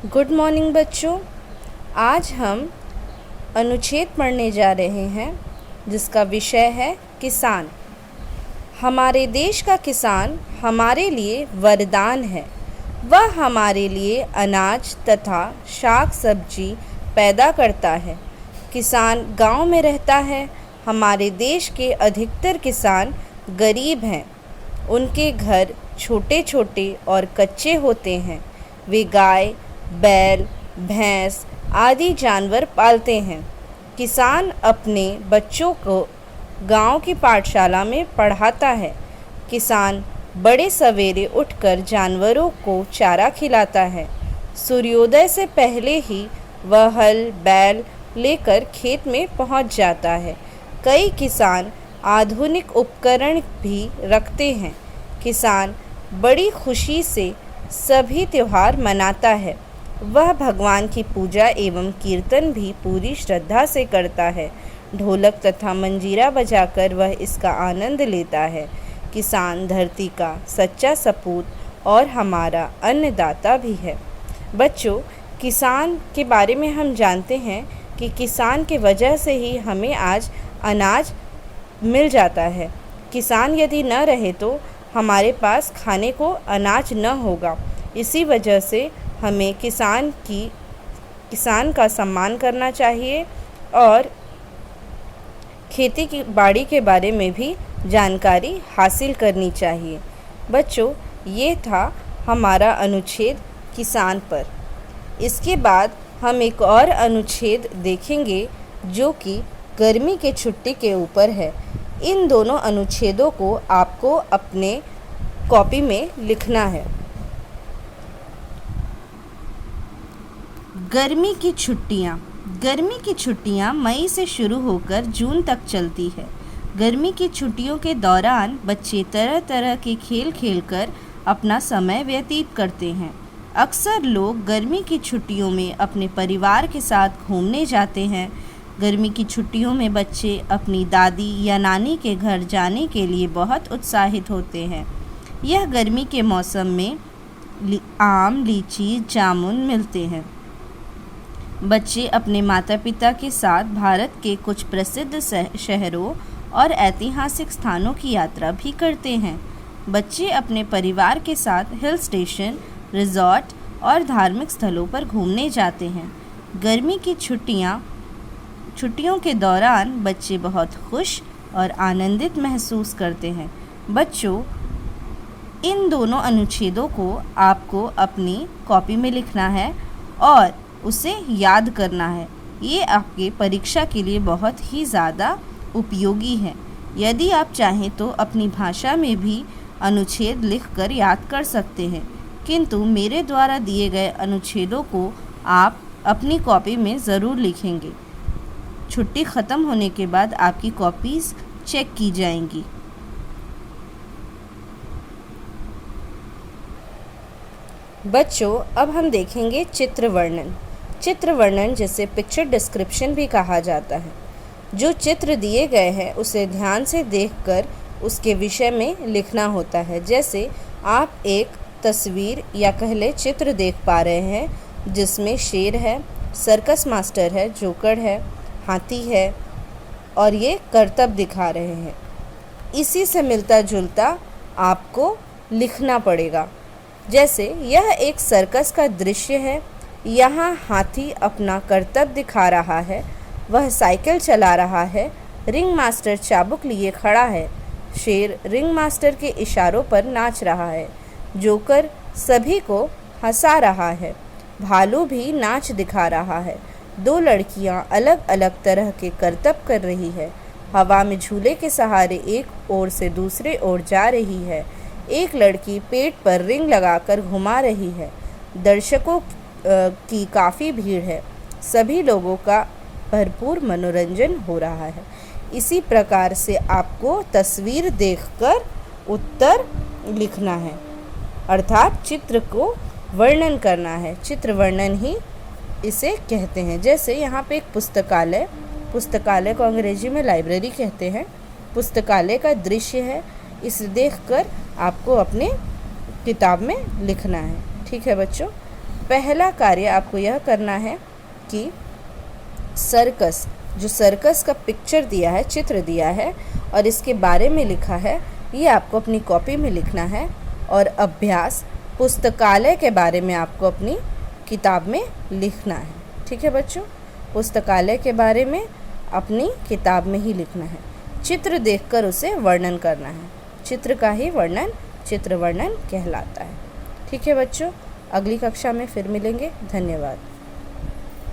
Good morning बच्चों। आज हम अनुच्छेद पढ़ने जा रहे हैं जिसका विषय है किसान। हमारे देश का किसान हमारे लिए वरदान है। वह हमारे लिए अनाज तथा शाक सब्जी पैदा करता है। किसान गांव में रहता है। हमारे देश के अधिकतर किसान गरीब हैं। उनके घर छोटे छोटे और कच्चे होते हैं। वे गाय, बैल, भैंस आदि जानवर पालते हैं। किसान अपने बच्चों को गांव की पाठशाला में पढ़ाता है। किसान बड़े सवेरे उठकर जानवरों को चारा खिलाता है। सूर्योदय से पहले ही वह हल बैल लेकर खेत में पहुंच जाता है। कई किसान आधुनिक उपकरण भी रखते हैं। किसान बड़ी खुशी से सभी त्योहार मनाता है। वह भगवान की पूजा एवं कीर्तन भी पूरी श्रद्धा से करता है। ढोलक तथा मंजीरा बजाकर वह इसका आनंद लेता है। किसान धरती का सच्चा सपूत और हमारा अन्नदाता भी है। बच्चों, किसान के बारे में हम जानते हैं कि किसान के वजह से ही हमें आज अनाज मिल जाता है। किसान यदि न रहे तो हमारे पास खाने को अनाज न होगा। इसी वजह से हमें किसान का सम्मान करना चाहिए और खेती की बाड़ी के बारे में भी जानकारी हासिल करनी चाहिए। बच्चों, ये था हमारा अनुच्छेद किसान पर। इसके बाद हम एक और अनुच्छेद देखेंगे जो कि गर्मी के छुट्टी के ऊपर है। इन दोनों अनुच्छेदों को आपको अपने कॉपी में लिखना है। गर्मी की छुट्टियाँ मई से शुरू होकर जून तक चलती है। गर्मी की छुट्टियों के दौरान बच्चे तरह तरह के खेल खेलकर अपना समय व्यतीत करते हैं। अक्सर लोग गर्मी की छुट्टियों में अपने परिवार के साथ घूमने जाते हैं। गर्मी की छुट्टियों में बच्चे अपनी दादी या नानी के घर जाने के लिए बहुत उत्साहित होते हैं। यह गर्मी के मौसम में आम, लीची, जामुन मिलते हैं। बच्चे अपने माता पिता के साथ भारत के कुछ प्रसिद्ध शहरों और ऐतिहासिक स्थानों की यात्रा भी करते हैं। बच्चे अपने परिवार के साथ हिल स्टेशन, रिजॉर्ट और धार्मिक स्थलों पर घूमने जाते हैं। गर्मी की छुट्टियों के दौरान बच्चे बहुत खुश और आनंदित महसूस करते हैं। बच्चों, इन दोनों अनुच्छेदों को आपको अपनी कॉपी में लिखना है और उसे याद करना है। ये आपके परीक्षा के लिए बहुत ही ज़्यादा उपयोगी है। यदि आप चाहें तो अपनी भाषा में भी अनुच्छेद लिखकर याद कर सकते हैं, किंतु मेरे द्वारा दिए गए अनुच्छेदों को आप अपनी कॉपी में ज़रूर लिखेंगे। छुट्टी ख़त्म होने के बाद आपकी कॉपीज़ चेक की जाएंगी। बच्चों, अब हम देखेंगे चित्र वर्णन। चित्र वर्णन जिसे पिक्चर डिस्क्रिप्शन भी कहा जाता है। जो चित्र दिए गए हैं उसे ध्यान से देखकर उसके विषय में लिखना होता है। जैसे आप एक तस्वीर या कहले चित्र देख पा रहे हैं जिसमें शेर है, सर्कस मास्टर है, जोकर है, हाथी है और ये करतब दिखा रहे हैं। इसी से मिलता जुलता आपको लिखना पड़ेगा। जैसे यह एक सर्कस का दृश्य है। यहाँ हाथी अपना करतब दिखा रहा है। वह साइकिल चला रहा है। रिंग मास्टर चाबुक लिए खड़ा है। शेर रिंग मास्टर के इशारों पर नाच रहा है। जोकर सभी को हंसा रहा है। भालू भी नाच दिखा रहा है। दो लड़कियाँ अलग अलग तरह के करतब कर रही है। हवा में झूले के सहारे एक ओर से दूसरे ओर जा रही है। एक लड़की पेट पर रिंग लगाकर घुमा रही है। दर्शकों की काफ़ी भीड़ है। सभी लोगों का भरपूर मनोरंजन हो रहा है। इसी प्रकार से आपको तस्वीर देखकर उत्तर लिखना है, अर्थात चित्र को वर्णन करना है। चित्र वर्णन ही इसे कहते हैं। जैसे यहाँ पे एक पुस्तकालय को अंग्रेजी में लाइब्रेरी कहते हैं। पुस्तकालय का दृश्य है। इसे देखकर आपको अपने किताब में लिखना है। ठीक है बच्चों। पहला कार्य आपको यह करना है कि सर्कस, जो सर्कस का पिक्चर दिया है, चित्र दिया है और इसके बारे में लिखा है, ये आपको अपनी कॉपी में लिखना है। और अभ्यास पुस्तकालय के बारे में आपको अपनी किताब में लिखना है। ठीक है बच्चों, पुस्तकालय के बारे में अपनी किताब में ही लिखना है। चित्र देखकर उसे वर्णन करना है। चित्र का ही वर्णन चित्र वर्णन कहलाता है। ठीक है बच्चों, अगली कक्षा में फिर मिलेंगे। धन्यवाद।